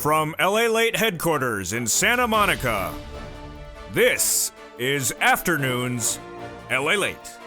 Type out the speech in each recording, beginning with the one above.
From LALATE headquarters in Santa Monica, this is Afternoons LALATE.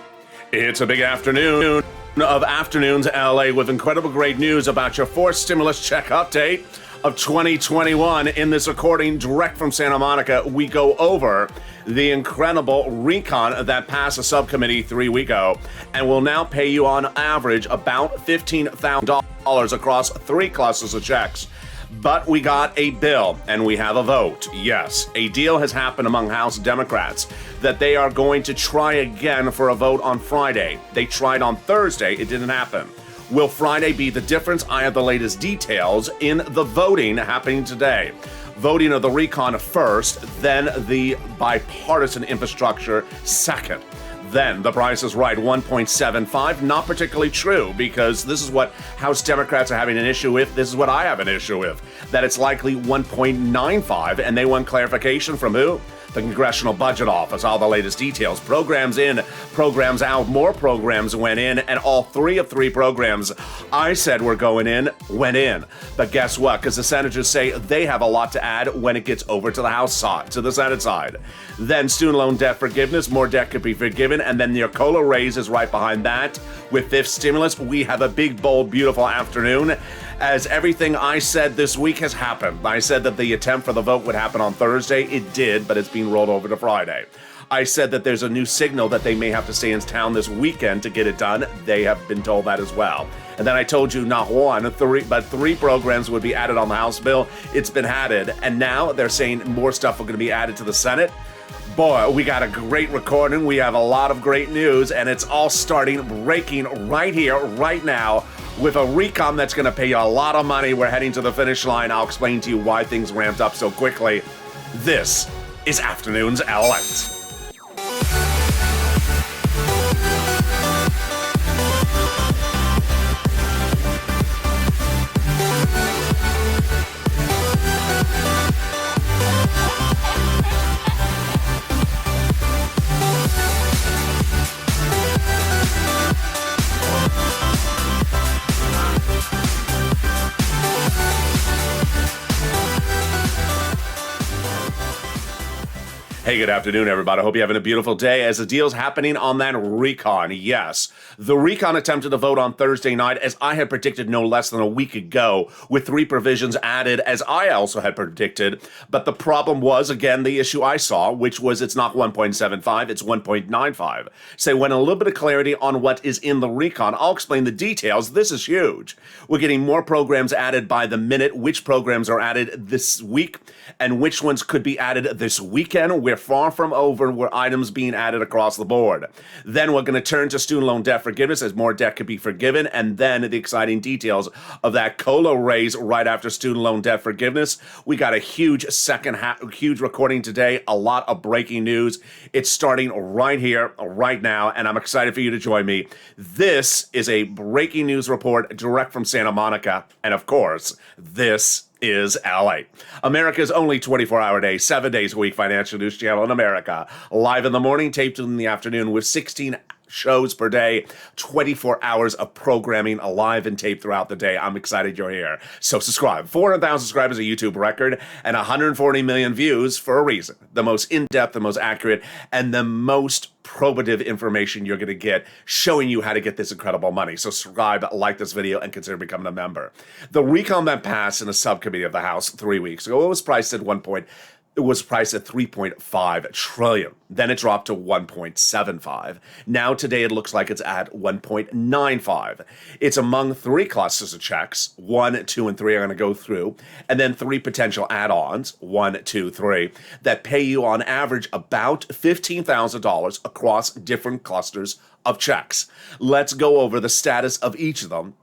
It's a big afternoon of Afternoons LA with incredible great news about your fourth stimulus check update of 2021. In this recording direct from Santa Monica, we go over the incredible RECON that passed a subcommittee 3 weeks ago and will now pay you on average about $15,000 across 3 clusters of checks. But we got a bill and we have a vote. Yes, a deal has happened among House Democrats that they are going to try again for a vote on Friday. They tried on Thursday, it didn't happen. Will Friday be the difference? I have the latest details in the voting happening today. Voting of the RECON first, then the bipartisan infrastructure second. Then the Price is Right, 1.75, not particularly true, because this is what House Democrats are having an issue with. This is what I have an issue with, that it's likely 1.95, and they want clarification from who? The Congressional Budget Office. All the latest details. Programs in, programs out. More programs went in, and all 3 of 3 programs I said were going in, went in. But guess what? Because the senators say they have a lot to add when it gets over to the House side, to the Senate side. Then student loan debt forgiveness. More debt could be forgiven. And then the COLA raise is right behind that. With fifth stimulus, we have a big, bold, beautiful afternoon, as everything I said this week has happened. I said that the attempt for the vote would happen on Thursday. It did, but it's being rolled over to Friday. I said that there's a new signal that they may have to stay in town this weekend to get it done. They have been told that as well. And then I told you not one, but 3 programs would be added on the House bill. It's been added, and now they're saying more stuff are going to be added to the Senate. Boy, we got a great recording. We have a lot of great news, and it's all breaking right here, right now, with a RECON that's going to pay you a lot of money. We're heading to the finish line. I'll explain to you why things ramped up so quickly. This is Afternoons LALATE. Hey, good afternoon, everybody. I hope you're having a beautiful day as the deal's happening on that RECON. Yes, the RECON attempted to vote on Thursday night, as I had predicted no less than a week ago, with 3 provisions added, as I also had predicted. But the problem was, again, the issue I saw, which was it's not 1.75, it's 1.95. So when a little bit of clarity on what is in the RECON, I'll explain the details. This is huge. We're getting more programs added by the minute, which programs are added this week, and which ones could be added this weekend. We're far from over where items being added across the board. Then we're going to turn to student loan debt forgiveness, as more debt could be forgiven, and then the exciting details of that COLA raise right after student loan debt forgiveness. We got a huge huge recording today, a lot of breaking news. It's starting right here, right now, and I'm excited for you to join me. This is a breaking news report direct from Santa Monica, and of course, this is LA, America's only 24-hour day, 7 days a week financial news channel in America. Live in the morning, taped in the afternoon with 16 shows per day, 24 hours of programming alive and taped throughout the day. I'm excited you're here. So subscribe. 400,000 subscribers, a YouTube record, and 140 million views for a reason. The most in-depth, the most accurate, and the most probative information you're going to get, showing you how to get this incredible money. So subscribe, like this video, and consider becoming a member. The RECON that passed in a subcommittee of the House 3 weeks ago, it was priced at 3.5 trillion. Then it dropped to 1.75. Now today it looks like it's at 1.95. It's among 3 clusters of checks. 1, 2, and 3 are going to go through, and then 3 potential add-ons, 1, 2, 3, that pay you on average about $15,000 across different clusters of checks. Let's go over the status of each of them,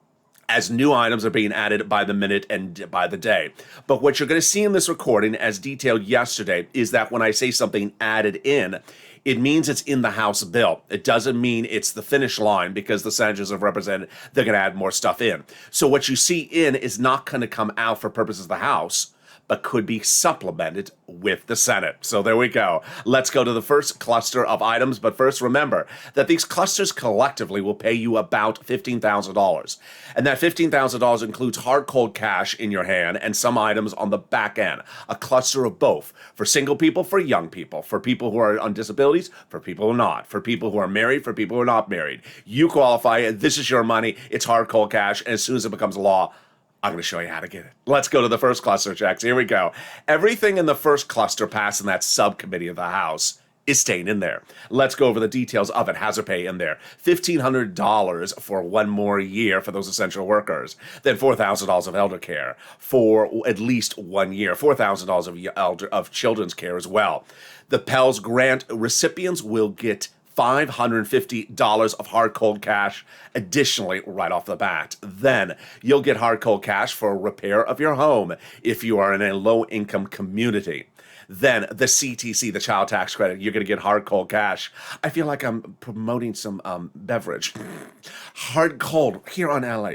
as new items are being added by the minute and by the day. But what you're going to see in this recording, as detailed yesterday, is that when I say something added in, it means it's in the House bill. It doesn't mean it's the finish line, because the senators have represented they're going to add more stuff in. So what you see in is not going to come out for purposes of the House, but could be supplemented with the Senate. So there we go. Let's go to the first cluster of items. But first, remember that these clusters collectively will pay you about $15,000. And that $15,000 includes hard cold cash in your hand and some items on the back end. A cluster of both. For single people, for young people, for people who are on disabilities, for people who are not, for people who are married, for people who are not married. You qualify. This is your money. It's hard cold cash. And as soon as it becomes law, I'm going to show you how to get it. Let's go to the first cluster checks. Here we go. Everything in the first cluster passed in that subcommittee of the House is staying in there. Let's go over the details of it. Hazard pay in there. $1,500 for 1 more year for those essential workers. Then $4,000 of elder care for at least 1 year. $4,000 of children's care as well. The Pell's grant recipients will get $550 of hard cold cash additionally right off the bat. Then you'll get hard cold cash for repair of your home if you are in a low income community. Then the CTC, the child tax credit, you're going to get hard cold cash. I feel like I'm promoting some beverage. Hard cold here on LA.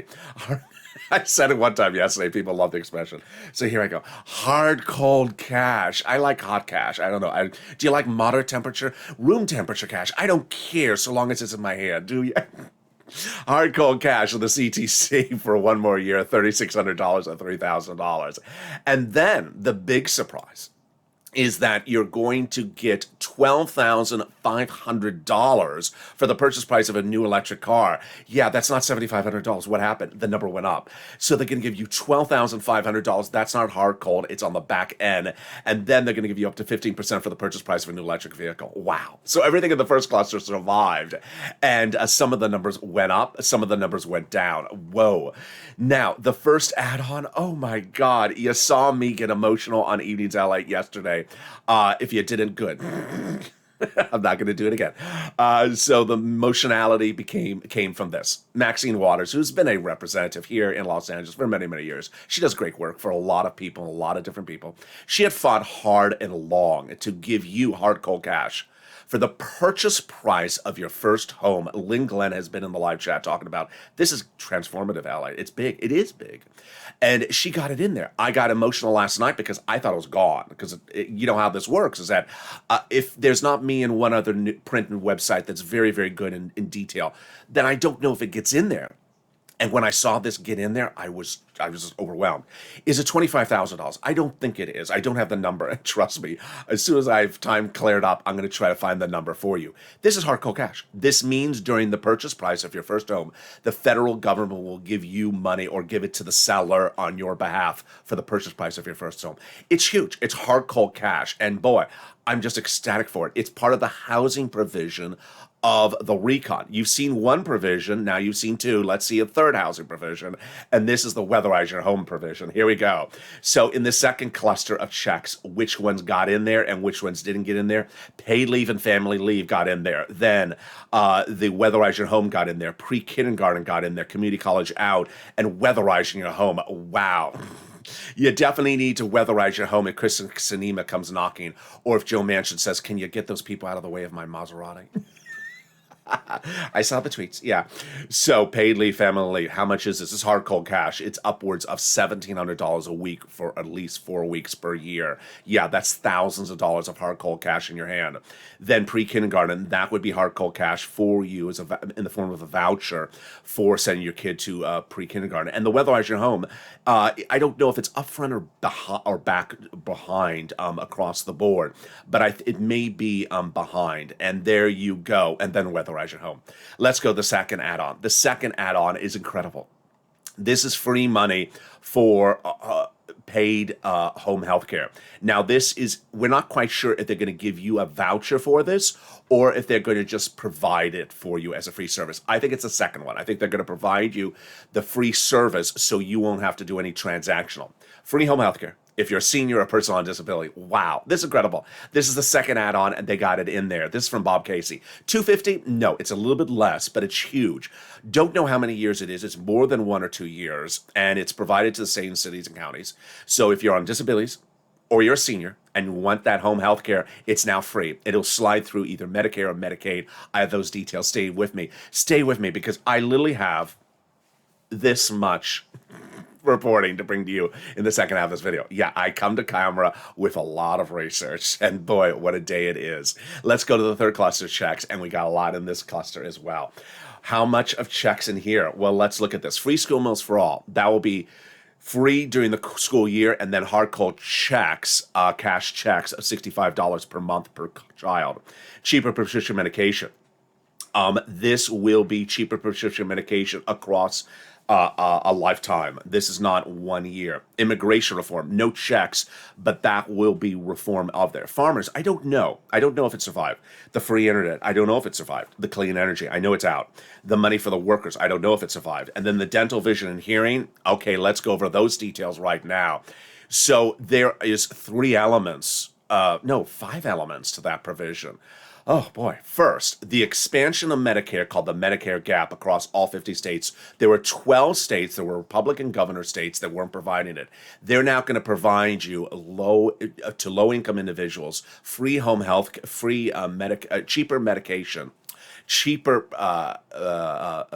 I said it one time yesterday. People love the expression. So here I go. Hard, cold cash. I like hot cash. I don't know. Do you like moderate temperature? Room temperature cash. I don't care so long as it's in my hand. Do you? Hard, cold cash with the CTC for 1 more year, $3,600 or $3,000. And then the big surprise is that you're going to get $12,500 for the purchase price of a new electric car. Yeah, that's not $7,500. What happened? The number went up. So they're going to give you $12,500. That's not hard cold. It's on the back end. And then they're going to give you up to 15% for the purchase price of a new electric vehicle. Wow. So everything in the first cluster survived. And some of the numbers went up. Some of the numbers went down. Whoa. Now, the first add-on, oh my God. You saw me get emotional on Evenings LA yesterday. If you didn't, good. I'm not going to do it again. So the emotionality came from this. Maxine Waters, who's been a representative here in Los Angeles for many, many years. She does great work for a lot of people, a lot of different people. She had fought hard and long to give you hard cold cash for the purchase price of your first home. Lynn Glenn has been in the live chat talking about this is transformative, LA. It's big. It is big. And she got it in there. I got emotional last night because I thought it was gone. Because you know how this works is that if there's not me and one other print and website that's very, very good in detail, then I don't know if it gets in there. And when I saw this get in there, I was just overwhelmed. Is it $25,000? I don't think it is. I don't have the number. And trust me, as soon as I have time cleared up, I'm going to try to find the number for you. This is hard cold cash. This means during the purchase price of your first home, the federal government will give you money or give it to the seller on your behalf for the purchase price of your first home. It's huge. It's hard cold cash. And boy, I'm just ecstatic for it. It's part of the housing provision of the RECON. You've seen one provision, now you've seen 2. Let's see a third housing provision, and this is the weatherize your home provision. Here we go. So in the second cluster of checks, which ones got in there and which ones didn't get in there? Paid leave and family leave got in there. Then the weatherize your home got in there. Pre-kindergarten got in there. Community college out, and weatherizing your home. Wow. You definitely need to weatherize your home if Kristen Sinema comes knocking, or if Joe Manchin says, can you get those people out of the way of my Maserati? I saw the tweets. Yeah. So paid leave, family leave. How much is this? This is hard cold cash. It's upwards of $1,700 a week for at least 4 weeks per year. Yeah, that's thousands of dollars of hard cold cash in your hand. Then pre-kindergarten, that would be hard cold cash for you as in the form of a voucher for sending your kid to pre-kindergarten. And the weatherize your home, I don't know if it's upfront or back behind across the board, but it may be behind. And there you go. And then weatherize your home. Let's go to the second add-on. The second add-on is incredible. This is free money for paid home health care. Now, we're not quite sure if they're going to give you a voucher for this or if they're going to just provide it for you as a free service. I think it's the second one. I think they're going to provide you the free service so you won't have to do any transactional. Free home health care. If you're a senior or a person on disability, wow, this is incredible. This is the second add-on, and they got it in there. This is from Bob Casey. $250? No, it's a little bit less, but it's huge. Don't know how many years it is. It's more than 1 or 2 years, and it's provided to the same cities and counties. So if you're on disabilities or you're a senior and you want that home health care, it's now free. It'll slide through either Medicare or Medicaid. I have those details. Stay with me. Stay with me because I literally have this much reporting to bring to you in the second half of this video. Yeah, I come to camera with a lot of research, and boy, what a day it is. Let's go to the third cluster, checks, and we got a lot in this cluster as well. How much of checks in here? Well, let's look at this. Free school meals for all. That will be free during the school year, and then hardcore checks, cash checks of $65 per month per child. Cheaper prescription medication. This will be cheaper prescription medication across a lifetime. This is not 1 year. Immigration reform, no checks, but that will be reform of there. Farmers, I don't know. I don't know if it survived. The free internet, I don't know if it survived. The clean energy, I know it's out. The money for the workers, I don't know if it survived. And then the dental, vision, and hearing, okay, let's go over those details right now. So there is 5 elements to that provision. Oh boy. First, the expansion of Medicare, called the Medicare gap, across all 50 states. There were 12 states that were Republican governor states that weren't providing it. They're now going to provide you to low-income individuals free home health, free cheaper medication, cheaper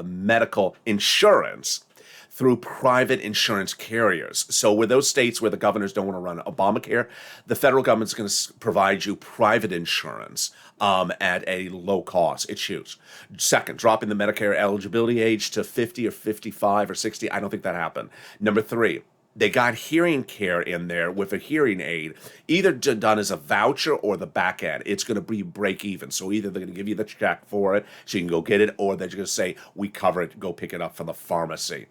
medical insurance through private insurance carriers. So with those states where the governors don't want to run Obamacare, the federal government's going to provide you private insurance at a low cost. It's huge. Second, dropping the Medicare eligibility age to 50 or 55 or 60. I don't think that happened. Number 3, they got hearing care in there with a hearing aid, either done as a voucher or the back end. It's going to be break even. So either they're going to give you the check for it so you can go get it, or they're going to say, we cover it, go pick it up from the pharmacy.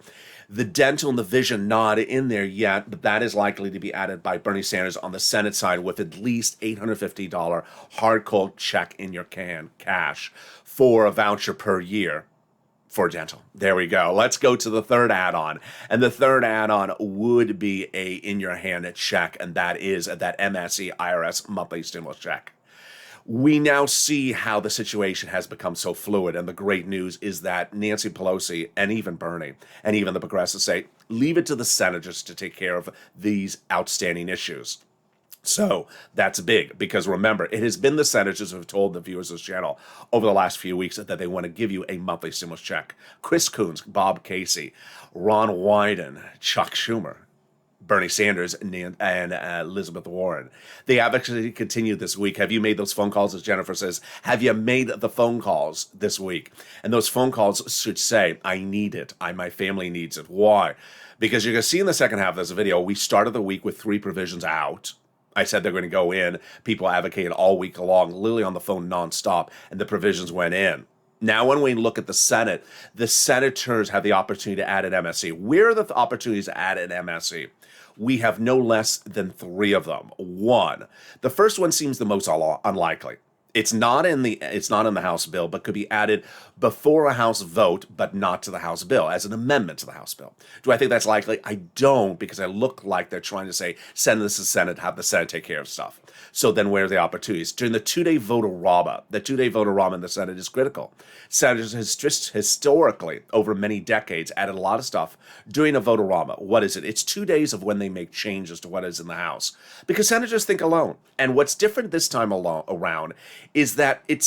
The dental and the vision not in there yet, but that is likely to be added by Bernie Sanders on the Senate side with at least $850 hard-cold check in your cash for a voucher per year for dental. There we go. Let's go to the third add-on. And the third add-on would be a in-your-hand check, and that is that MSE IRS monthly stimulus check. We now see how the situation has become so fluid, and the great news is that Nancy Pelosi and even Bernie and even the progressives say, leave it to the senators to take care of these outstanding issues. So that's big, because remember, it has been the senators who have told the viewers of this channel over the last few weeks that they want to give you a monthly stimulus check. Chris Coons, Bob Casey, Ron Wyden, Chuck Schumer, Bernie Sanders, and Elizabeth Warren. They have actually continued this week. Have you made those phone calls, as Jennifer says? Have you made the phone calls this week? And those phone calls should say, I need it. My family needs it. Why? Because you're going to see in the second half of this video, we started the week with 3 provisions out. I said they're going to go in. People advocated all week long, literally on the phone nonstop, and the provisions went in. Now, when we look at the Senate, the senators have the opportunity to add an MSE. Where are the opportunities to add an MSE? We have no less than 3 of them. 1, the first one seems the most unlikely. It's not in the House bill, but could be added before a House vote, but not to the House bill, as an amendment to the House bill. Do I think that's likely? I don't, because I look like they're trying to say, send this to the Senate, have the Senate take care of stuff. So then where are the opportunities? During the 2-day vote-a-rama, the 2-day vote-a-rama in the Senate is critical. Senators has just historically, over many decades, added a lot of stuff during a vote-a-rama. What is it? It's 2 days of when they make changes to what is in the House. Because senators think alone. And what's different this time around is that it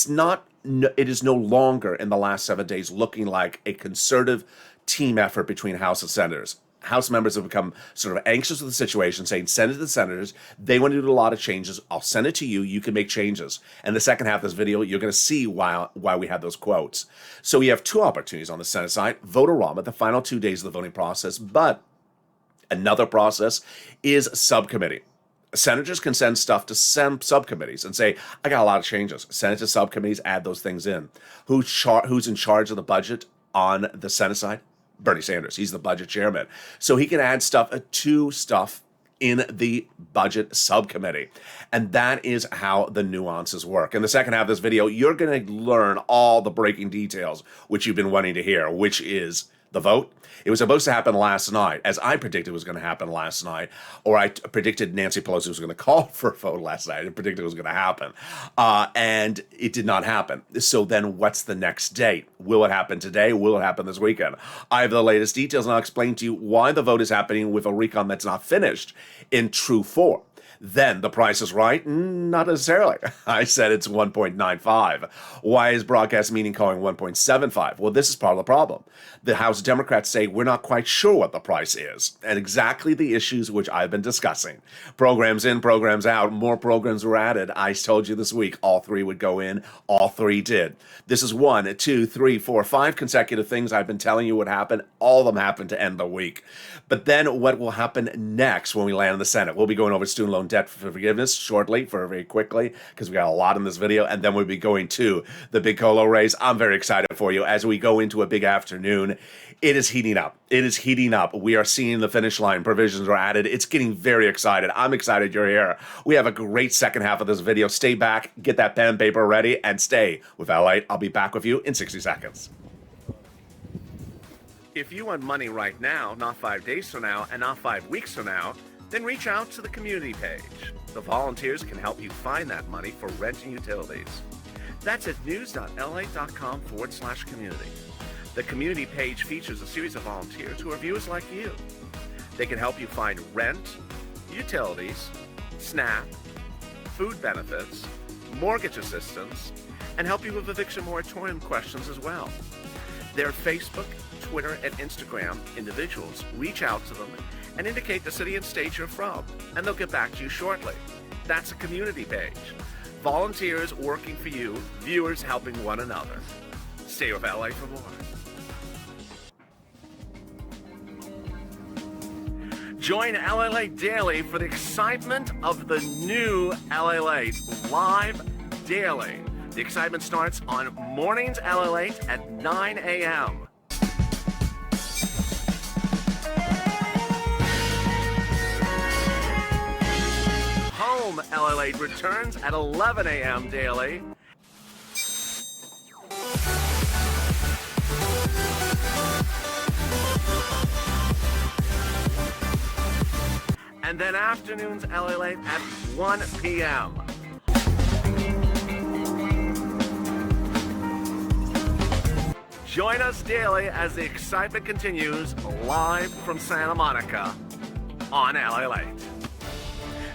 is no longer in the last 7 days looking like a concerted team effort between House and senators. House members have become sort of anxious with the situation, saying, send it to the senators. They want to do a lot of changes. I'll send it to you. You can make changes. And the second half of this video, you're going to see why we have those quotes. So we have 2 opportunities on the Senate side. Vote-a-rama, the final 2 days of the voting process. But another process is subcommittee. Senators can send stuff to subcommittees and say, I got a lot of changes. Send it to subcommittees, add those things in. Who's in charge of the budget on the Senate side? Bernie Sanders. He's the budget chairman. So he can add stuff in the budget subcommittee. And that is how the nuances work. In the second half of this video, you're going to learn all the breaking details which you've been wanting to hear, which is the vote. It was supposed to happen last night, as I predicted it was going to happen last night, or I predicted Nancy Pelosi was going to call for a vote last night. I predicted it was going to happen, and it did not happen. So then what's the next date? Will it happen today? Will it happen this weekend? I have the latest details, and I'll explain to you why the vote is happening with a recon that's not finished in true form. Then the price is right? Not necessarily. I said it's 1.95. Why is broadcast meeting calling 1.75? Well, this is part of the problem. The House Democrats say we're not quite sure what the price is, and exactly the issues which I've been discussing. Programs in, programs out, more programs were added. I told you this week all 3 would go in, all 3 did. This is 1, 2, 3, 4, 5 consecutive things I've been telling you would happen. All of them happened to end the week. But then what will happen next when we land in the Senate? We'll be going over student loan debt forgiveness shortly, very quickly, because we got a lot in this video, and then we'll be going to the big colo raise. I'm very excited for you as we go into a big afternoon. It is heating up. It is heating up. We are seeing the finish line. Provisions are added. It's getting very excited. I'm excited you're here. We have a great second half of this video. Stay back, get that pen and paper ready, and stay with LALATE. I'll be back with you in 60 seconds. If you want money right now, not 5 days from now, and not 5 weeks from now, then reach out to the community page. The volunteers can help you find that money for rent and utilities. That's at news.lalate.com/community. The community page features a series of volunteers who are viewers like you. They can help you find rent, utilities, SNAP, food benefits, mortgage assistance, and help you with eviction moratorium questions as well. Their Facebook, Twitter, and Instagram individuals reach out to them and indicate the city and state you're from, and they'll get back to you shortly. That's a community page. Volunteers working for you, viewers helping one another. Stay with LA for more. Join LALATE Daily for the excitement of the new LALATE live daily. The excitement starts on mornings LALATE at 9 a.m. Home LALATE returns at 11 a.m. daily. And then afternoons LALATE at 1 p.m. Join us daily as the excitement continues live from Santa Monica on LALATE.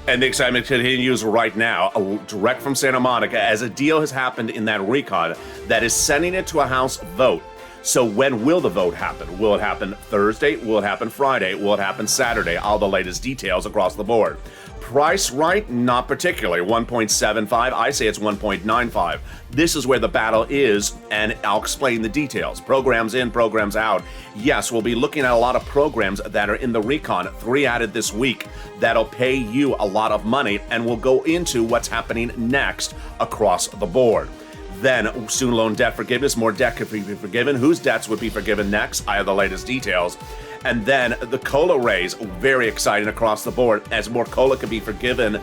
And the excitement continues right now, direct from Santa Monica, as a deal has happened in that RECON that is sending it to a House vote. So when will the vote happen? Will it happen Thursday? Will it happen Friday? Will it happen Saturday? All the latest details across the board. Price right? Not particularly. 1.75. I say it's 1.95. This is where the battle is, and I'll explain the details. Programs in, programs out. Yes, we'll be looking at a lot of programs that are in the RECON, 3 added this week, that'll pay you a lot of money, and we'll go into what's happening next across the board. Then, student loan debt forgiveness, more debt could be forgiven. Whose debts would be forgiven next? I have the latest details. And then the COLA raise, very exciting across the board. As more COLA can be forgiven,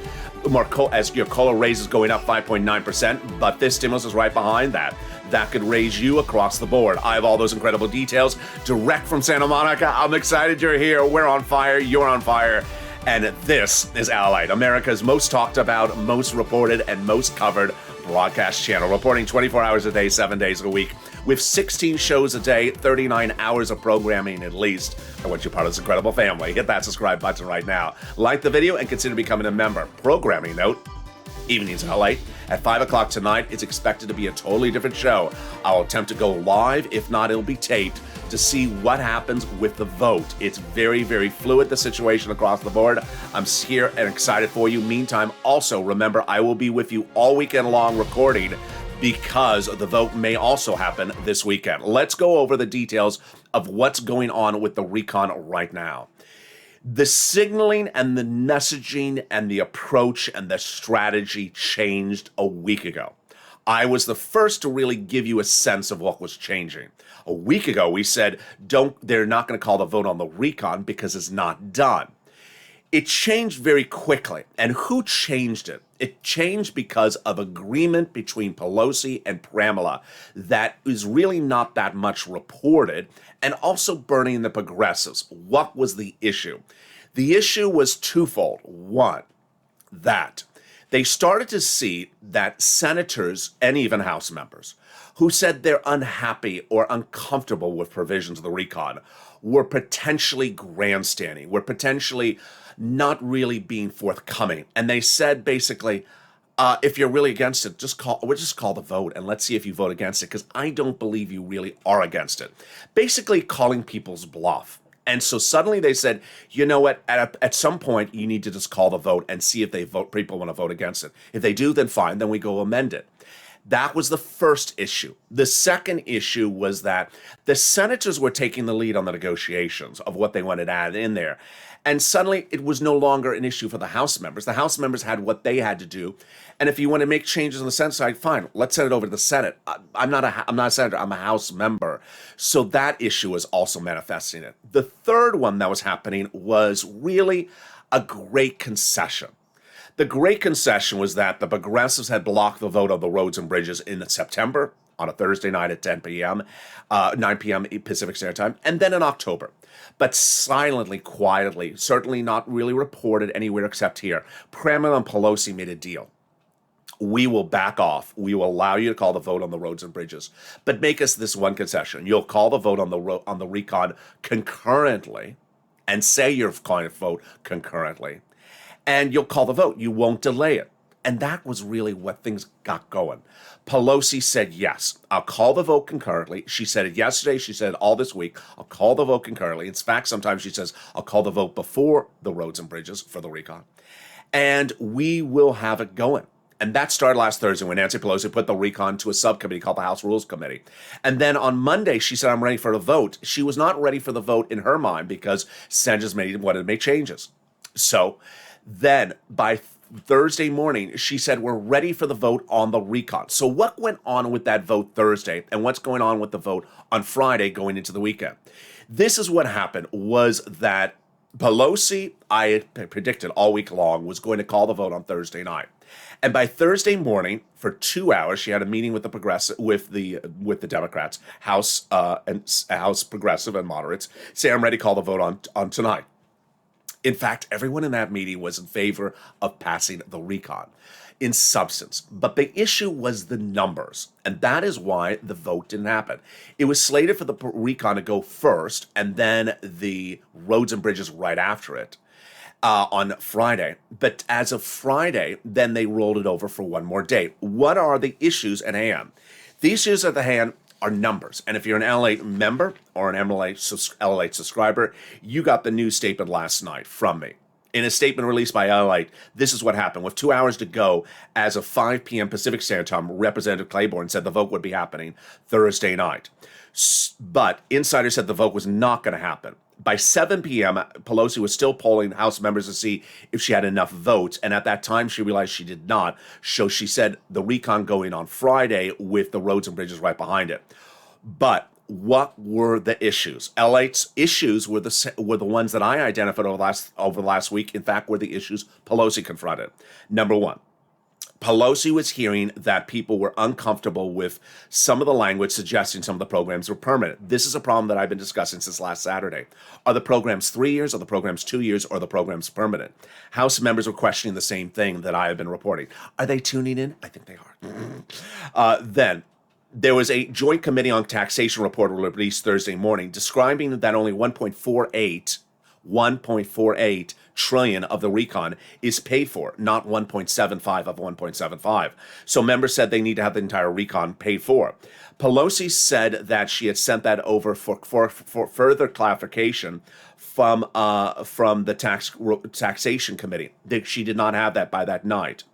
as your COLA raise is going up 5.9%, but this stimulus is right behind that. That could raise you across the board. I have all those incredible details direct from Santa Monica. I'm excited you're here. We're on fire. You're on fire. And this is LALATE, America's most talked about, most reported, and most covered broadcast channel, reporting 24 hours a day, 7 days a week, with 16 shows a day, 39 hours of programming at least. I want you part of this incredible family. Hit that subscribe button right now. Like the video and consider becoming a member. Programming note, Evenings LALATE at 5 o'clock tonight. It's expected to be a totally different show. I'll attempt to go live. If not, it'll be taped to see what happens with the vote. It's very, very fluid, the situation across the board. I'm here and excited for you. Meantime, also remember, I will be with you all weekend long recording because the vote may also happen this weekend. Let's go over the details of what's going on with the RECON right now. The signaling and the messaging and the approach and the strategy changed a week ago. I was the first to really give you a sense of what was changing. A week ago, we said, they're not going to call the vote on the RECON because it's not done. It changed very quickly. And who changed it? It changed because of agreement between Pelosi and Pramila that is really not that much reported, and also burning the progressives. What was the issue? The issue was twofold. One, that they started to see that senators and even House members who said they're unhappy or uncomfortable with provisions of the RECON were potentially grandstanding, were potentially not really being forthcoming. And they said basically, if you're really against it, we'll just call the vote and let's see if you vote against it, because I don't believe you really are against it. Basically calling people's bluff. And so suddenly they said, you know what, at some point you need to just call the vote and see if people want to vote against it. If they do, then fine, then we go amend it. That was the first issue. The second issue was that the senators were taking the lead on the negotiations of what they wanted to add in there. And suddenly it was no longer an issue for the House members. The House members had what they had to do. And if you want to make changes on the Senate side, fine, let's send it over to the Senate. I'm not a senator, I'm a House member. So that issue is also manifesting it. The third one that was happening was really a great concession. The great concession was that the progressives had blocked the vote on the roads and bridges in September on a Thursday night at 10 p.m., 9 p.m. Pacific Standard Time, and then in October. But silently, quietly, certainly not really reported anywhere except here, Kremlin and Pelosi made a deal. We will back off. We will allow you to call the vote on the roads and bridges, but make us this one concession. You'll call the vote on the RECON concurrently, and say you're calling a vote concurrently, and you'll call the vote. You won't delay it. And that was really what things got going. Pelosi said, yes, I'll call the vote concurrently. She said it yesterday. She said it all this week. I'll call the vote concurrently. In fact, sometimes she says, I'll call the vote before the roads and bridges for the RECON. And we will have it going. And that started last Thursday when Nancy Pelosi put the RECON to a subcommittee called the House Rules Committee. And then on Monday, she said, I'm ready for the vote. She was not ready for the vote in her mind because senators wanted to make changes. So then by Thursday morning, she said, we're ready for the vote on the RECON. So what went on with that vote Thursday and what's going on with the vote on Friday going into the weekend? This is what happened, was that Pelosi, I had predicted all week long, was going to call the vote on Thursday night. And by Thursday morning, for 2 hours, she had a meeting with the Democrats, House Progressive and Moderates, say, I'm ready to call the vote on tonight. In fact, everyone in that meeting was in favor of passing the RECON in substance. But the issue was the numbers, and that is why the vote didn't happen. It was slated for the RECON to go first, and then the roads and bridges right after it on Friday. But as of Friday, then they rolled it over for one more day. What are the issues at hand? The issues at the hand are numbers. And if you're an LALATE member or an LALATE subscriber, you got the news statement last night from me. In a statement released by LALATE, this is what happened. With 2 hours to go, as of 5 p.m. Pacific Standard Time, Representative Claiborne said the vote would be happening Thursday night. But insiders said the vote was not going to happen. By 7 p.m., Pelosi was still polling House members to see if she had enough votes, and at that time she realized she did not. So she said the RECON going on Friday with the roads and bridges right behind it. But what were the issues? LA's issues were the ones that I identified over the last week. In fact, were the issues Pelosi confronted. Number one, Pelosi was hearing that people were uncomfortable with some of the language suggesting some of the programs were permanent. This is a problem that I've been discussing since last Saturday. Are the programs 3 years, are the programs 2 years, or are the programs permanent? House members were questioning the same thing that I have been reporting. Are they tuning in? I think they are. Then there was a Joint Committee on Taxation report released Thursday morning describing that only 1.48 trillion of the RECON is paid for, not 1.75 of 1.75. So members said they need to have the entire RECON paid for. Pelosi said that she had sent that over for further clarification from the taxation committee. That she did not have that by that night.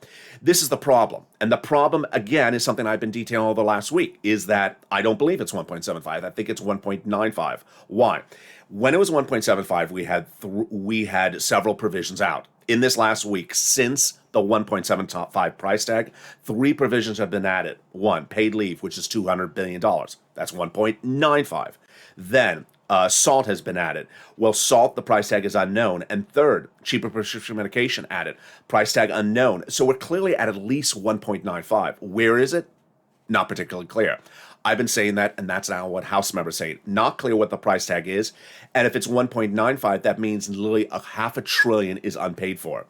This is the problem. And the problem, again, is something I've been detailing all the last week, is that I don't believe it's 1.75. I think it's 1.95. Why? When it was 1.75, we had several provisions out. In this last week, since the 1.75 price tag, 3 provisions have been added. One, paid leave, which is $200 billion. That's 1.95. Then salt has been added. Well, salt, the price tag is unknown. And third, cheaper prescription medication added. Price tag unknown. So we're clearly at least 1.95. Where is it? Not particularly clear. I've been saying that, and that's now what House members say. Not clear what the price tag is. And if it's 1.95, that means literally $500 billion is unpaid for.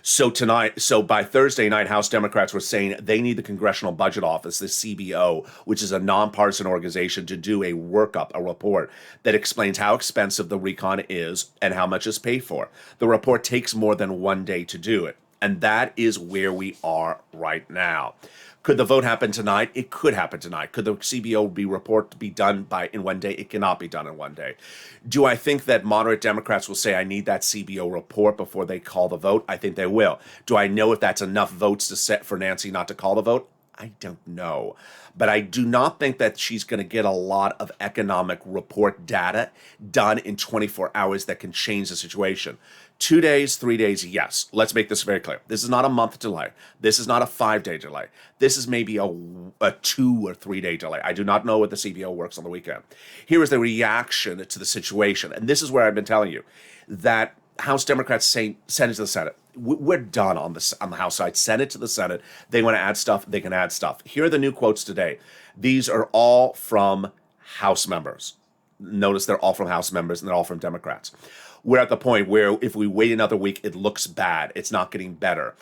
So by Thursday night, House Democrats were saying they need the Congressional Budget Office, the CBO, which is a nonpartisan organization, to do a workup, a report that explains how expensive the recon is and how much is paid for. The report takes more than 1 day to do it. And that is where we are right now. Could the vote happen tonight? It could happen tonight. Could the CBO report be done in 1 day? It cannot be done in 1 day. Do I think that moderate Democrats will say, I need that CBO report before they call the vote? I think they will. Do I know if that's enough votes to set for Nancy not to call the vote? I don't know. But I do not think that she's going to get a lot of economic report data done in 24 hours that can change the situation. 2 days, 3 days, yes. Let's make this very clear. This is not a month delay. This is not a 5-day delay. This is maybe a 2 or 3 day delay. I do not know what the CBO works on the weekend. Here is the reaction to the situation. And this is where I've been telling you that House Democrats send it to the Senate. We're done on the House side. Send it to the Senate. They want to add stuff. They can add stuff. Here are the new quotes today. These are all from House members. Notice they're all from House members and they're all from Democrats. We're at the point where if we wait another week, it looks bad. It's not getting better.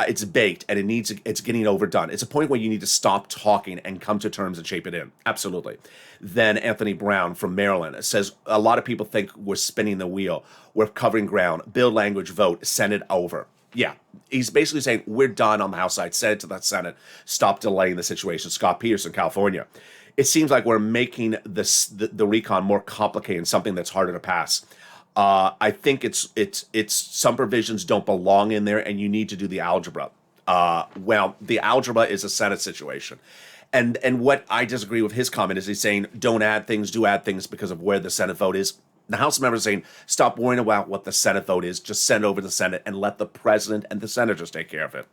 It's baked and it's getting overdone. It's a point where you need to stop talking and come to terms and shape it in. Absolutely. Then Anthony Brown from Maryland says a lot of people think we're spinning the wheel. We're covering ground. Build language, vote, send it over. Yeah, he's basically saying we're done on the House side. Send it to the Senate. Stop delaying the situation. Scott Peterson, California. It seems like we're making the recon more complicated and something that's harder to pass. I think it's some provisions don't belong in there, and you need to do the algebra. Well, the algebra is a Senate situation. And what I disagree with his comment is he's saying don't add things, do add things because of where the Senate vote is. The House members are saying stop worrying about what the Senate vote is, just send it over to the Senate and let the president and the senators take care of it.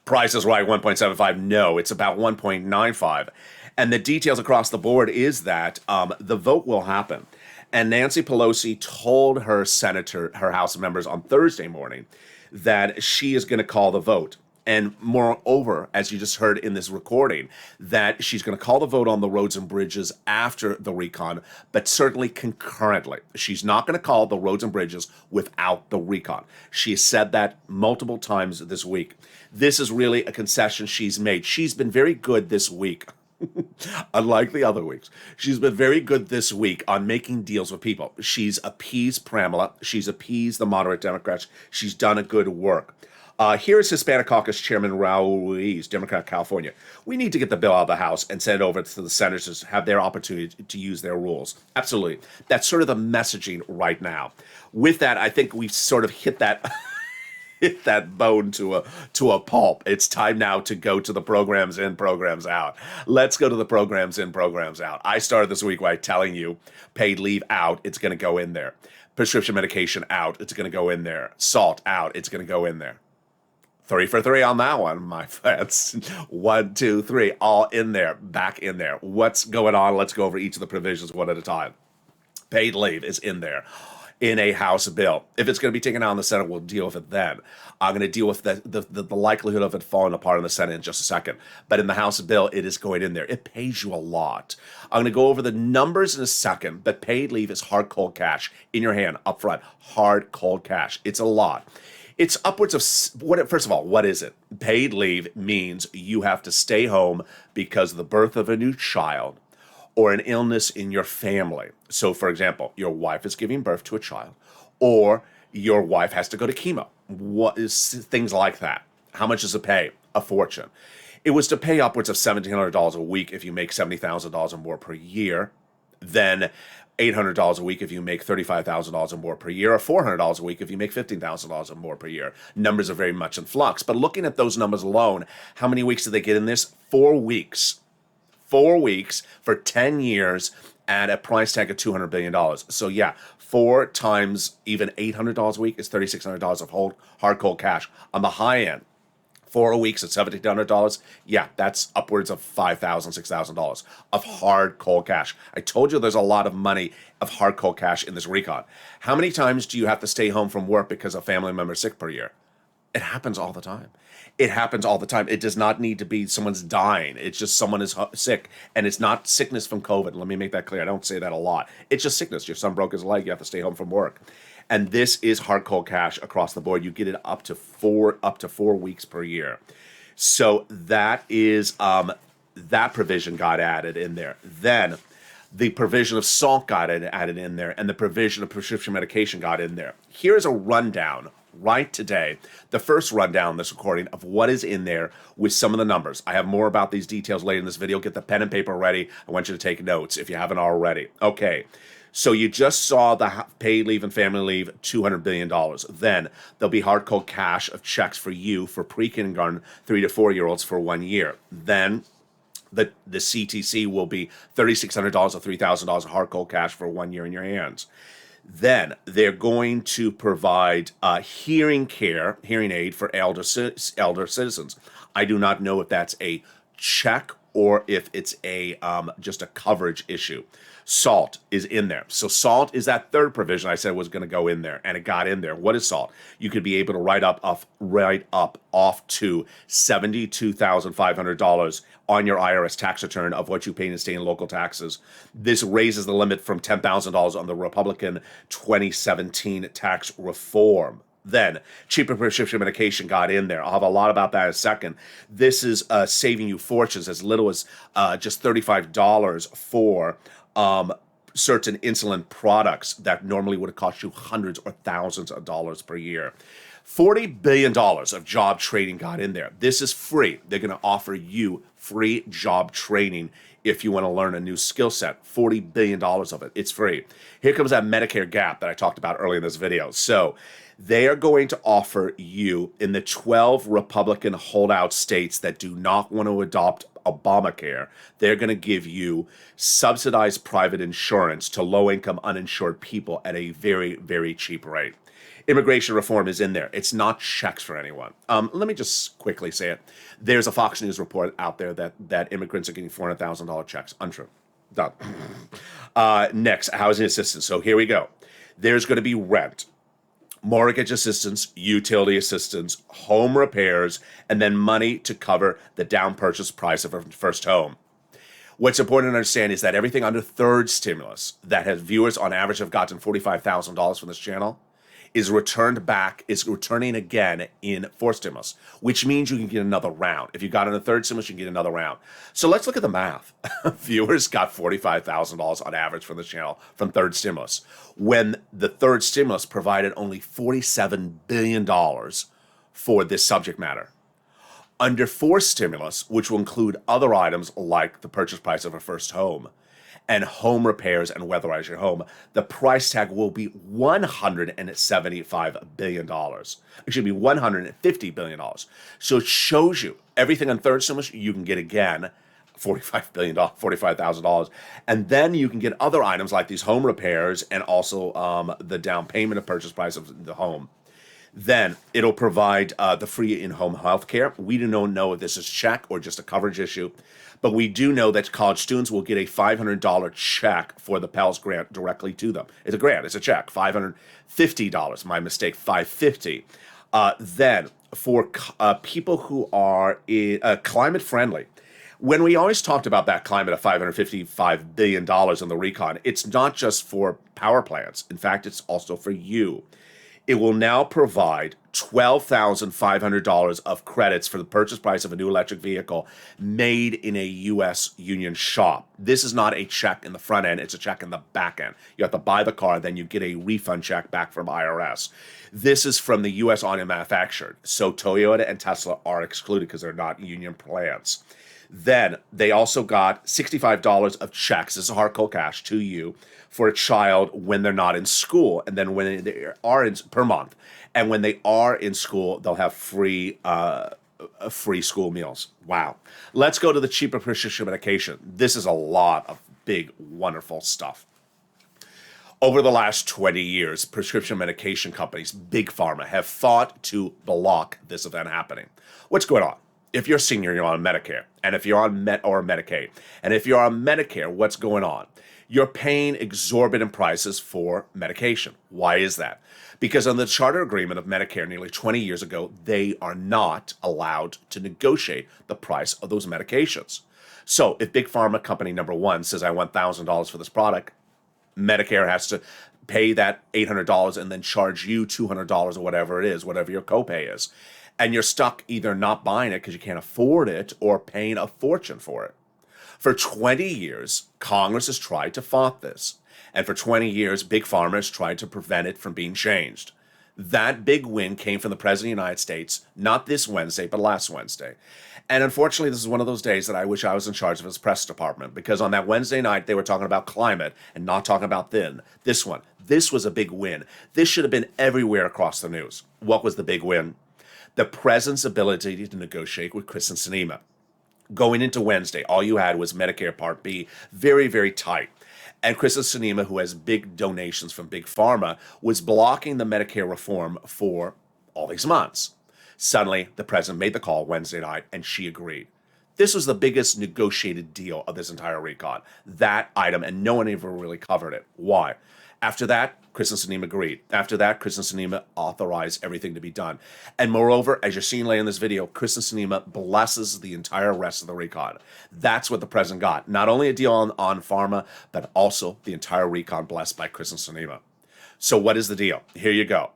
Price is right, 1.75. No, it's about 1.95. And the details across the board is that the vote will happen. And Nancy Pelosi told her House members on Thursday morning that she is going to call the vote. And moreover, as you just heard in this recording, that she's going to call the vote on the roads and bridges after the recon, but certainly concurrently. She's not going to call the roads and bridges without the recon. She has said that multiple times this week. This is really a concession she's made. She's been very good this week. Unlike the other weeks, she's been very good this week on making deals with people. She's appeased Pramila. She's appeased the moderate Democrats. She's done a good work. Here's Hispanic Caucus Chairman Raul Ruiz, Democrat, California. We need to get the bill out of the House and send it over to the senators to have their opportunity to use their rules. Absolutely. That's sort of the messaging right now. With that, I think we've sort of hit that hit that bone to a pulp. It's time now to go to the programs in, programs out. Let's go to the programs in, programs out. I started this week by telling you paid leave out, it's going to go in there. Prescription medication out, it's going to go in there. Salt out, it's going to go in there. 3 for 3 on that one, my friends. 1, 2, 3, all in there, back in there. What's going on? Let's go over each of the provisions one at a time. Paid leave is in there in a House bill. If it's going to be taken out in the Senate, we'll deal with it then. I'm going to deal with the likelihood of it falling apart in the Senate in just a second. But in the House bill, it is going in there. It pays you a lot. I'm going to go over the numbers in a second, but paid leave is hard, cold cash in your hand up front. Hard, cold cash. It's a lot. It's upwards of, first of all, what is it? Paid leave means you have to stay home because of the birth of a new child or an illness in your family. So, for example, your wife is giving birth to a child, or your wife has to go to chemo. What is things like that? How much does it pay? A fortune. It was to pay upwards of $1,700 a week if you make $70,000 or more per year, then $800 a week if you make $35,000 or more per year, or $400 a week if you make $15,000 or more per year. Numbers are very much in flux. But looking at those numbers alone, how many weeks did they get in this? 4 weeks. 4 weeks for 10 years at a price tag of $200 billion. So yeah, 4 times even $800 a week is $3,600 of hard cold cash. On the high end, 4 weeks at $1,700, yeah, that's upwards of $5,000, $6,000 of hard cold cash. I told you there's a lot of money of hard cold cash in this recon. How many times do you have to stay home from work because a family member is sick per year? It happens all the time. It happens all the time. It does not need to be someone's dying. It's just someone is sick, and it's not sickness from COVID. Let me make that clear. I don't say that a lot. It's just sickness. Your son broke his leg. You have to stay home from work. And this is hard cold cash across the board. You get it up to 4 weeks per year. So that is that provision got added in there. Then the provision of SALT got added in there, and the provision of prescription medication got in there. Here's a rundown right today, the first rundown in this recording of what is in there with some of the numbers. I have more about these details later in this video. Get the pen and paper ready. I want you to take notes if you haven't already. Okay, so you just saw the paid leave and family leave, $200 billion. Then there'll be hard cold cash of checks for you for pre-kindergarten 3 to 4 year olds for 1 year. Then the CTC will be $3,600 or $3,000 of hard cold cash for 1 year in your hands. Then they're going to provide hearing aid for elder citizens. I do not know if that's a check or if it's a just a coverage issue. SALT is in there. So SALT is that third provision I said was going to go in there, and it got in there. What is SALT? You could be able to write up off to $72,500 on your IRS tax return of what you pay in state and local taxes. This raises the limit from $10,000 on the Republican 2017 tax reform. Then, cheaper prescription medication got in there. I'll have a lot about that in a second. This is saving you fortunes, as little as just $35 for certain insulin products that normally would have cost you hundreds or thousands of dollars per year. $40 billion of job training got in there. This is free. They're going to offer you free job training if you want to learn a new skill set. $40 billion of it. It's free. Here comes that Medicare gap that I talked about earlier in this video. So they are going to offer you in the 12 Republican holdout states that do not want to adopt Obamacare, they're going to give you subsidized private insurance to low-income uninsured people at a very, very cheap rate. Immigration reform is in there. It's not checks for anyone. Let me just quickly say it. There's a Fox News report out there that immigrants are getting $400,000 checks. Untrue. Done. Next, housing assistance. So here we go. There's going to be rent, mortgage assistance, utility assistance, home repairs, and then money to cover the down purchase price of a first home. What's important to understand is that everything under third stimulus that has viewers on average have gotten $45,000 from this channel is returning again in fourth stimulus, which means you can get another round. If you got in a third stimulus, you can get another round. So let's look at the math. Viewers got $45,000 on average from this channel from third stimulus, when the third stimulus provided only $47 billion for this subject matter. Under fourth stimulus, which will include other items like the purchase price of a first home, and home repairs and weatherize your home, the price tag will be $175 billion. It should be $150 billion. So it shows you everything on third stimulus you can get again, $45,000. And then you can get other items like these home repairs and also the down payment of purchase price of the home. Then it'll provide the free in-home health care. We do not know if this is check or just a coverage issue, but we do know that college students will get a $500 check for the Pell Grant directly to them. It's a grant, it's a check, $550. My mistake, $550. Then for people who are climate friendly, when we always talked about that climate of $555 billion in the RECON, it's not just for power plants. In fact, it's also for you. It will now provide $12,500 of credits for the purchase price of a new electric vehicle made in a U.S. union shop. This is not a check in the front end, it's a check in the back end. You have to buy the car, then you get a refund check back from IRS. This is from the U.S. auto manufacturer, so Toyota and Tesla are excluded because they're not union plants. Then they also got $65 of checks, this is hard cold cash, to you for a child when they're not in school, and then when they are in per month, and when they are in school, they'll have free school meals. Wow. Let's go to the cheaper prescription medication. This is a lot of big, wonderful stuff. Over the last 20 years, prescription medication companies, big pharma, have fought to block this event happening. What's going on? If you're a senior, you're on Medicare, and if you're on Medicaid, and if you're on Medicare, what's going on? You're paying exorbitant prices for medication. Why is that? Because on the charter agreement of Medicare nearly 20 years ago, they are not allowed to negotiate the price of those medications. So if Big Pharma company number one says, I want $1,000 for this product, Medicare has to pay that $800 and then charge you $200 or whatever it is, whatever your copay is. And you're stuck either not buying it because you can't afford it or paying a fortune for it. For 20 years, Congress has tried to fight this. And for 20 years, Big Pharma has tried to prevent it from being changed. That big win came from the President of the United States, not this Wednesday, but last Wednesday. And unfortunately, this is one of those days that I wish I was in charge of his press department, because on that Wednesday night, they were talking about climate and not talking about this one. This was a big win. This should have been everywhere across the news. What was the big win? The President's ability to negotiate with Kristen Sinema. Going into Wednesday, all you had was Medicare Part B, very, very tight. And Kristen Sinema, who has big donations from Big Pharma, was blocking the Medicare reform for all these months. Suddenly, the president made the call Wednesday night, and she agreed. This was the biggest negotiated deal of this entire recon, that item, and no one ever really covered it. Why? After that, Kristen Sinema agreed. After that, Kristen Sinema authorized everything to be done. And moreover, as you're seeing later in this video, Kristen Sinema blesses the entire rest of the recon. That's what the president got. Not only a deal on pharma, but also the entire recon blessed by Kristen Sinema. So what is the deal? Here you go.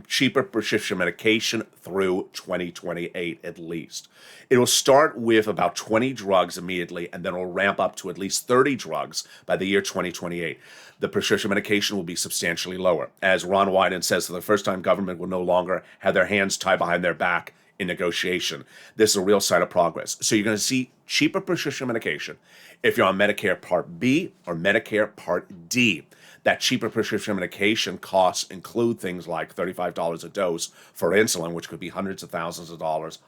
Cheaper prescription medication through 2028 at least. It will start with about 20 drugs immediately, and then it'll ramp up to at least 30 drugs by the year 2028. The prescription medication will be substantially lower. As Ron Wyden says, for the first time, government will no longer have their hands tied behind their back in negotiation. This is a real sign of progress. So you're going to see cheaper prescription medication if you're on Medicare Part B or Medicare Part D. That cheaper prescription medication costs include things like $35 a dose for insulin, which could be hundreds or thousands of dollars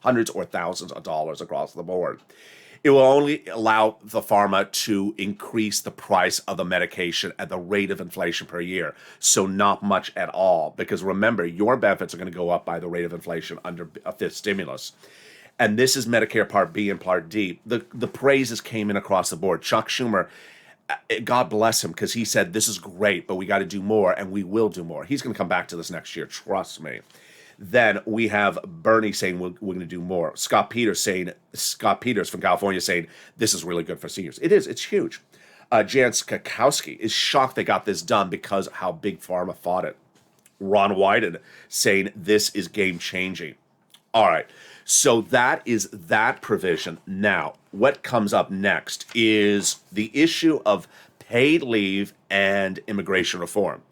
across the board. It will only allow the pharma to increase the price of the medication at the rate of inflation per year. So not much at all, because remember, your benefits are going to go up by the rate of inflation under a fifth stimulus. And this is Medicare Part B and Part D. The praises came in across the board. Chuck Schumer, God bless him, because he said, this is great, but we got to do more, and we will do more. He's going to come back to this next year, trust me. Then we have Bernie saying we're going to do more. Scott Peters from California saying this is really good for seniors. It is. It's huge. Jan Skakowski is shocked they got this done because of how Big Pharma fought it. Ron Wyden saying this is game-changing. All right. So that is that provision. Now, what comes up next is the issue of paid leave and immigration reform.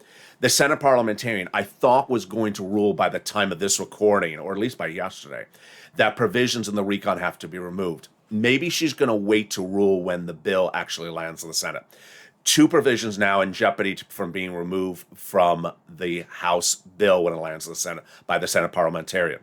The Senate parliamentarian, I thought, was going to rule by the time of this recording, or at least by yesterday, that provisions in the recon have to be removed. Maybe she's going to wait to rule when the bill actually lands in the Senate. Two provisions now in jeopardy from being removed from the House bill when it lands in the Senate by the Senate parliamentarian.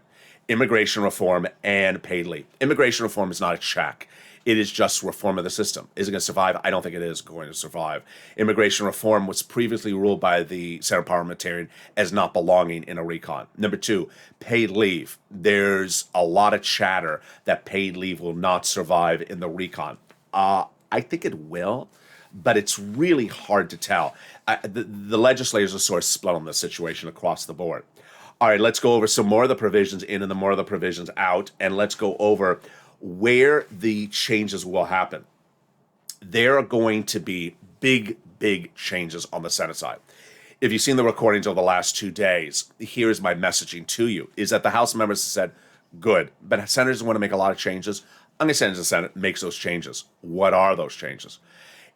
Immigration reform and paid leave. Immigration reform is not a check. It is just reform of the system. Is it going to survive? I don't think it is going to survive. Immigration reform was previously ruled by the Senate parliamentarian as not belonging in a recon. Number two, paid leave. There's a lot of chatter that paid leave will not survive in the recon. I think it will, but it's really hard to tell. The legislators are sort of split on this situation across the board. All right, let's go over some more of the provisions in and the more of the provisions out, and let's go over where the changes will happen. There are going to be big, big changes on the Senate side. If you've seen the recordings over the last 2 days, here's my messaging to you, is that the House members have said, good, but senators want to make a lot of changes. I'm going to send it to the Senate, makes those changes. What are those changes?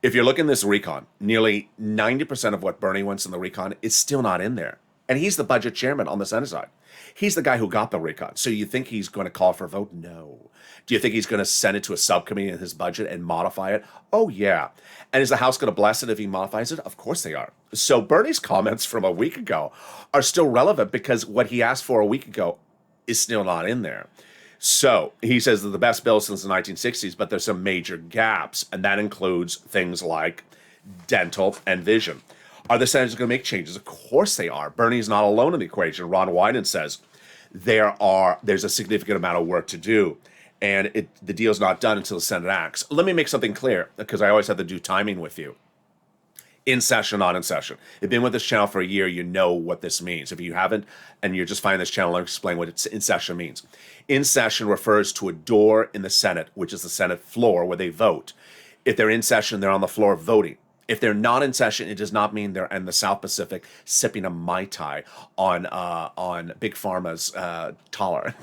If you're looking at this recon, nearly 90% of what Bernie wants in the recon is still not in there. And he's the budget chairman on the Senate side. He's the guy who got the recon. So you think he's going to call for a vote? No. Do you think he's going to send it to a subcommittee in his budget and modify it? Oh, yeah. And is the House going to bless it if he modifies it? Of course they are. So Bernie's comments from a week ago are still relevant because what he asked for a week ago is still not in there. So he says that the best bill since the 1960s, but there's some major gaps, and that includes things like dental and vision. Are the senators going to make changes? Of course they are. Bernie's not alone in the equation. Ron Wyden says there's a significant amount of work to do, and the deal's not done until the Senate acts. Let me make something clear, because I always have to do timing with you. In session, not in session. If you've been with this channel for a year, you know what this means. If you haven't, and you're just finding this channel, let me explain what in session means. In session refers to a door in the Senate, which is the Senate floor where they vote. If they're in session, they're on the floor voting. If they're not in session, it does not mean they're in the South Pacific sipping a Mai Tai on Big Pharma's tolerant.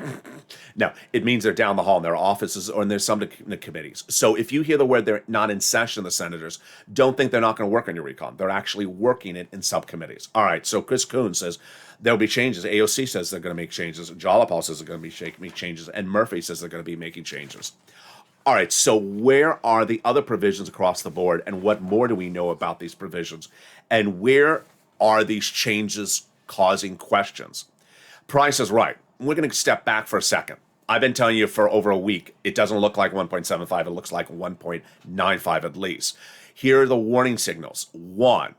No, it means they're down the hall in their offices or in their subcommittees. So if you hear the word they're not in session, the senators, don't think they're not going to work on your recon. They're actually working it in subcommittees. All right, so Chris Coon says there'll be changes. AOC says they're going to make changes. Jalapal says they're going to be making changes. And Murphy says they're going to be making changes. All right, so where are the other provisions across the board, and what more do we know about these provisions? And where are these changes causing questions? Price is right. We're going to step back for a second. I've been telling you for over a week, it doesn't look like 1.75, it looks like 1.95 at least. Here are the warning signals. One,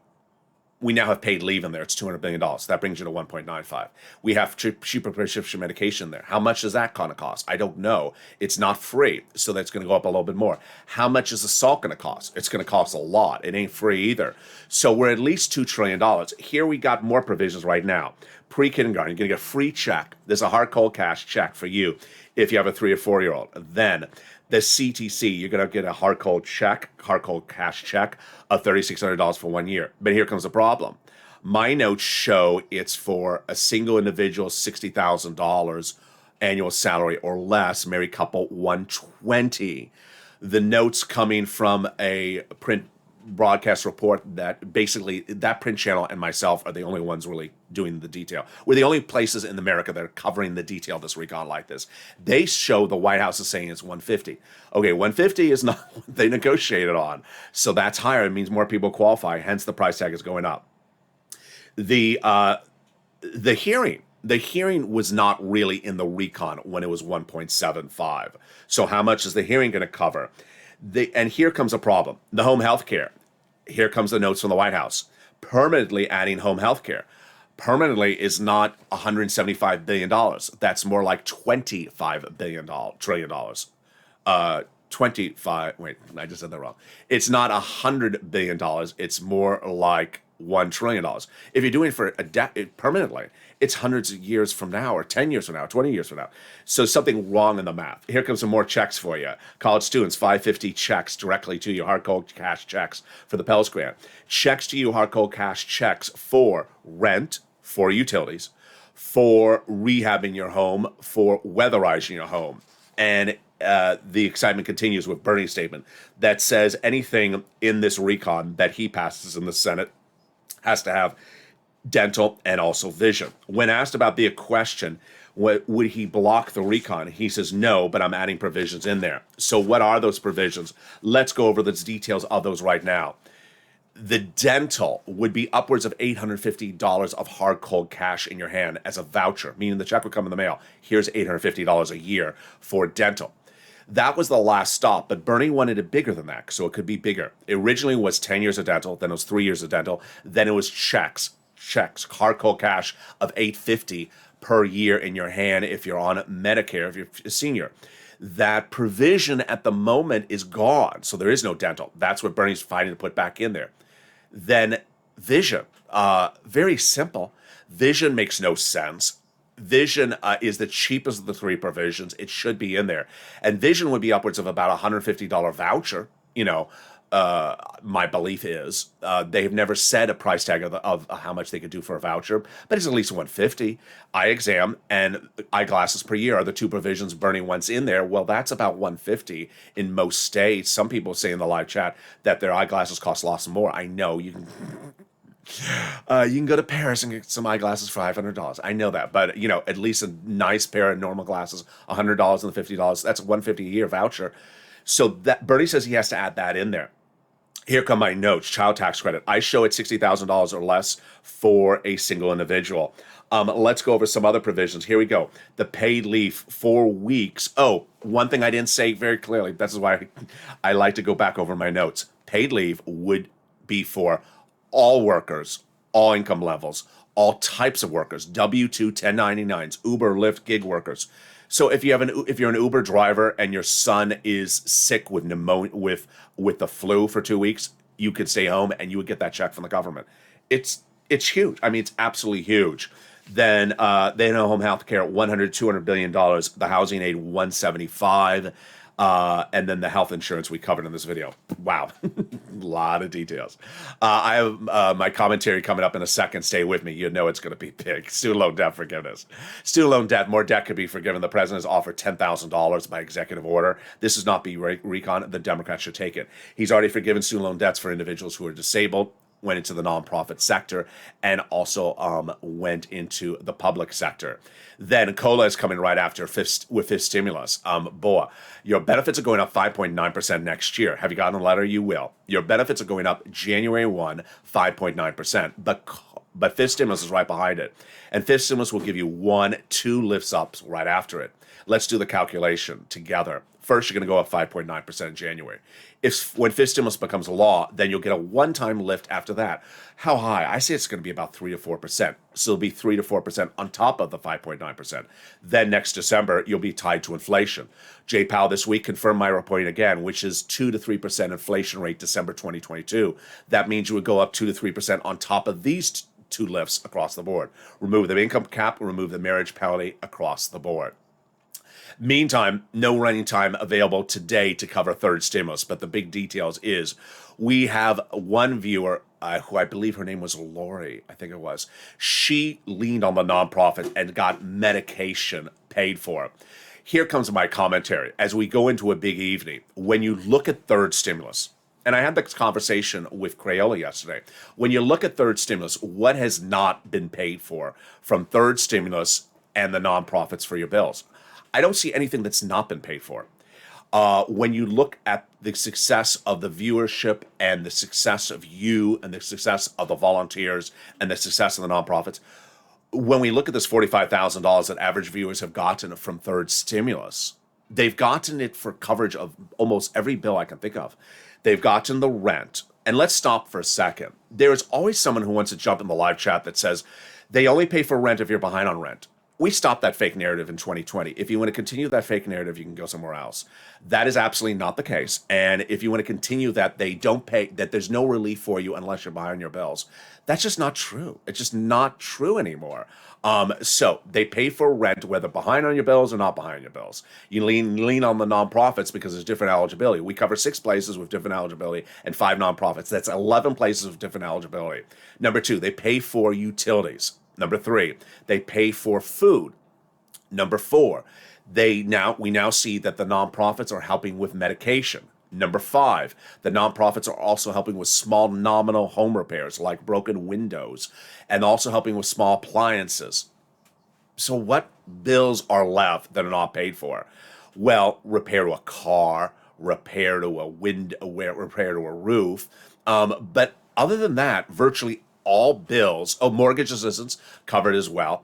we now have paid leave in there. It's $200 billion. That brings you to 1.95. We have cheaper prescription medication there. How much is that going to cost? I don't know. It's not free, so that's going to go up a little bit more. How much is the salt going to cost? It's going to cost a lot. It ain't free either. So we're at least $2 trillion. Here we got more provisions right now. Pre-kindergarten, you're going to get a free check. There's a hard cold cash check for you if you have a 3 or 4-year-old. Then the CTC, you're going to get a hard cold cash check of $3,600 for 1 year. But here comes the problem. My notes show it's for a single individual, $60,000 annual salary or less, married couple, $120,000. The notes coming from a print broadcast report that basically that print channel and myself are the only ones really doing the detail. We're the only places in America that are covering the detail this recon like this. They show the White House is saying it's 150. Okay, 150 is not what they negotiated on. So that's higher. It means more people qualify. Hence the price tag is going up. The hearing was not really in the recon when it was 1.75. So how much is the hearing going to cover? And here comes a problem. The home health care. Here comes the notes from the White House. Permanently adding home health care. Permanently is not $175 billion. That's more like $25 trillion. 25, wait, I just said that wrong. It's not $100 billion. It's more like $1 trillion. If you're doing it for permanently, it's hundreds of years from now, or 10 years from now, 20 years from now. So something wrong in the math. Here comes some more checks for you. College students, 550 checks directly to you, hard cold cash checks for the Pell Grant. Checks to you, hard cold cash checks for rent, for utilities, for rehabbing your home, for weatherizing your home. And the excitement continues with Bernie's statement that says anything in this recon that he passes in the Senate has to have dental and also vision. When asked about the question, would he block the recon? He says no, but I'm adding provisions in there. So what are those provisions? Let's go over the details of those right now. The dental would be upwards of $850 of hard cold cash in your hand as a voucher, meaning the check would come in the mail. Here's $850 a year for dental. That was the last stop, but Bernie wanted it bigger than that, so it could be bigger. It originally was 10 years of dental, then it was 3 years of dental, then it was checks, hard cold cash of $850 per year in your hand if you're on Medicare, if you're a senior. That provision at the moment is gone, so there is no dental. That's what Bernie's fighting to put back in there. Then vision, very simple. Vision makes no sense. Vision is the cheapest of the three provisions. It should be in there. And vision would be upwards of about $150 voucher. My belief is they have never said a price tag of how much they could do for a voucher, but it's at least $150. Eye exam and eyeglasses per year are the two provisions Bernie wants in there. Well, that's about $150 in most states. Some people say in the live chat that their eyeglasses cost lots more. I know you can. You can go to Paris and get some eyeglasses for $500. I know that, but at least a nice pair of normal glasses, $100 and $50. That's $150 a year voucher. So that Bernie says he has to add that in there. Here come my notes. Child tax credit. I show it $60,000 or less for a single individual. Let's go over some other provisions. Here we go. The paid leave, 4 weeks. Oh, one thing I didn't say very clearly. This is why I like to go back over my notes. Paid leave would be for all workers, all income levels, all types of workers, W-2, 1099s, Uber, Lyft, gig workers. So if you're an Uber driver and your son is sick with pneumonia, with the flu for 2 weeks, you could stay home and you would get that check from the government. It's huge. I mean, it's absolutely huge. Then home health care, $100, $200 billion. The housing aid, $175. And then the health insurance we covered in this video. Wow, a lot of details. I have my commentary coming up in a second. Stay with me. You know it's going to be big. Student loan debt forgiveness. Student loan debt, more debt could be forgiven. The president has offered $10,000 by executive order. This is not be recon. The Democrats should take it. He's already forgiven student loan debts for individuals who are disabled, went into the nonprofit sector, and also went into the public sector. Then COLA is coming right after with fifth stimulus. BOA, your benefits are going up 5.9% next year. Have you gotten a letter? You will. Your benefits are going up January 1, 5.9%. But fifth stimulus is right behind it. And fifth stimulus will give you 2 lifts ups right after it. Let's do the calculation together. First, you're going to go up 5.9% in January. When fifth stimulus becomes a law, then you'll get a one-time lift after that. How high? I say it's going to be about 3 to 4%. So it'll be 3 to 4% on top of the 5.9%. Then next December, you'll be tied to inflation. Jay Powell this week confirmed my reporting again, which is 2 to 3% inflation rate December 2022. That means you would go up 2 to 3% on top of these 2 lifts across the board. Remove the income cap, remove the marriage penalty across the board. Meantime, no running time available today to cover third stimulus, but the big details is we have one viewer who I believe her name was Lori, I think it was. She leaned on the nonprofit and got medication paid for. Here comes my commentary as we go into a big evening. When you look at third stimulus, and I had this conversation with Crayola yesterday. When you look at third stimulus, what has not been paid for from third stimulus and the nonprofits for your bills? I don't see anything that's not been paid for. When you look at the success of the viewership and the success of you and the success of the volunteers and the success of the nonprofits, when we look at this $45,000 that average viewers have gotten from third stimulus, they've gotten it for coverage of almost every bill I can think of. They've gotten the rent. And let's stop for a second. There's always someone who wants to jump in the live chat that says they only pay for rent if you're behind on rent. We stopped that fake narrative in 2020. If you want to continue that fake narrative, you can go somewhere else. That is absolutely not the case. And if you want to continue that they don't pay, that there's no relief for you unless you're behind your bills, that's just not true. It's just not true anymore. So they pay for rent, whether behind on your bills or not behind your bills. You lean on the nonprofits because there's different eligibility. We cover 6 places with different eligibility and 5 nonprofits. That's 11 places with different eligibility. Number 2, they pay for utilities. Number 3, they pay for food. Number 4, we now see that the nonprofits are helping with medication. Number 5, the nonprofits are also helping with small nominal home repairs like broken windows and also helping with small appliances. So what bills are left that are not paid for? Well, repair to a car, repair to a window, repair to a roof. But other than that, virtually all bills, mortgage assistance covered as well.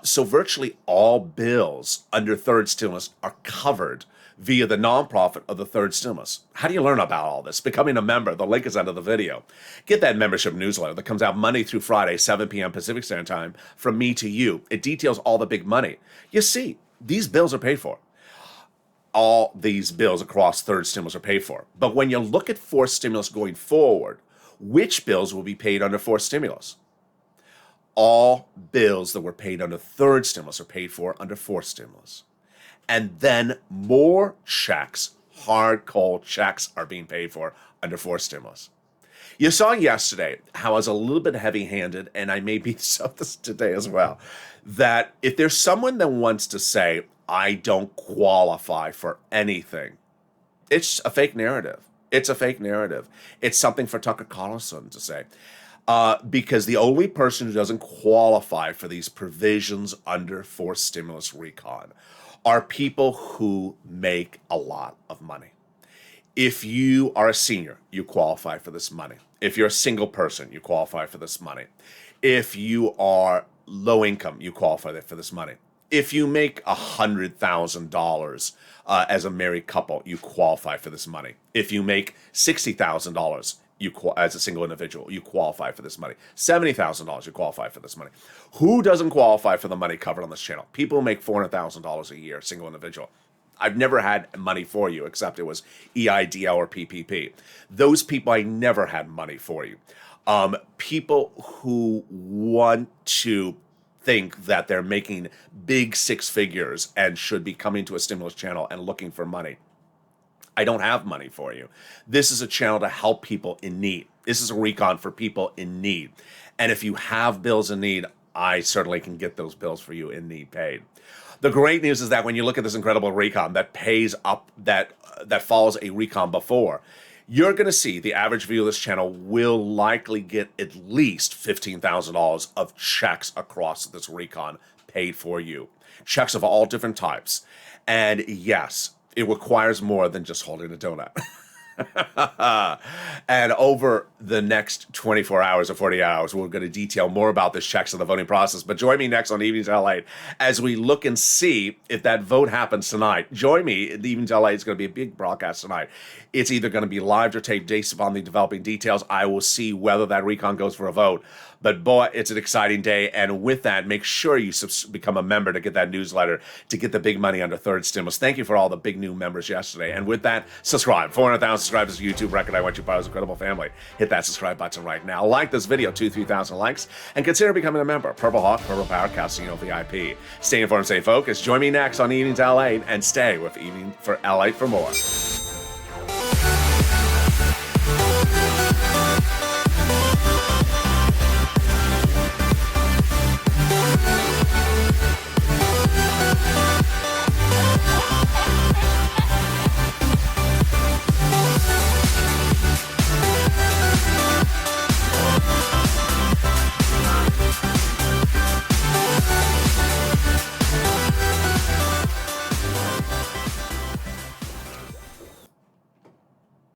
So virtually all bills under third stimulus are covered via the nonprofit of the third stimulus. How do you learn about all this? Becoming a member. The link is under the video. Get that membership newsletter that comes out Monday through Friday, 7 p.m. Pacific Standard Time, from me to you. It details all the big money. You see, these bills are paid for. All these bills across third stimulus are paid for. But when you look at fourth stimulus going forward, which bills will be paid under fourth stimulus? All bills that were paid under third stimulus are paid for under fourth stimulus. And then more checks, hard cold checks, are being paid for under fourth stimulus. You saw yesterday how I was a little bit heavy-handed, and I may be so this today as well, that if there's someone that wants to say, I don't qualify for anything, it's a fake narrative. It's a fake narrative. It's something for Tucker Carlson to say. Because the only person who doesn't qualify for these provisions under fourth stimulus recon are people who make a lot of money. If you are a senior, you qualify for this money. If you're a single person, you qualify for this money. If you are low income, you qualify for this money. If you make $100,000 as a married couple, you qualify for this money. If you make $60,000 as a single individual, you qualify for this money. $70,000, you qualify for this money. Who doesn't qualify for the money covered on this channel? People who make $400,000 a year, single individual. I've never had money for you, except it was EIDL or PPP. Those people, I never had money for you. People who want to think that they're making big 6 figures and should be coming to a stimulus channel and looking for money. I don't have money for you. This is a channel to help people in need. This is a recon for people in need. And if you have bills in need, I certainly can get those bills for you in need paid. The great news is that when you look at this incredible recon that pays up, that follows a recon before, you're going to see the average view of this channel will likely get at least $15,000 of checks across this recon paid for you. Checks of all different types. And yes, it requires more than just holding a donut. And over the next 24 hours or 40 hours, we're going to detail more about this checks and the voting process. But join me next on Evenings LA as we look and see if that vote happens tonight. Join me in Evenings LA. It's going to be a big broadcast tonight. It's either going to be live or taped based upon the developing details. I will see whether that recon goes for a vote. But boy, it's an exciting day. And with that, make sure you become a member to get that newsletter, to get the big money under third stimulus. Thank you for all the big new members yesterday. And with that, subscribe. 400,000 subscribers to YouTube record. I want you part of this incredible family. Hit that subscribe button right now. Like this video, 2,000-3,000 likes, and consider becoming a member. Purple Hawk, Purple Power, Casino VIP. Stay informed, stay focused. Join me next on Evenings LA, and stay with Evening for LA for more.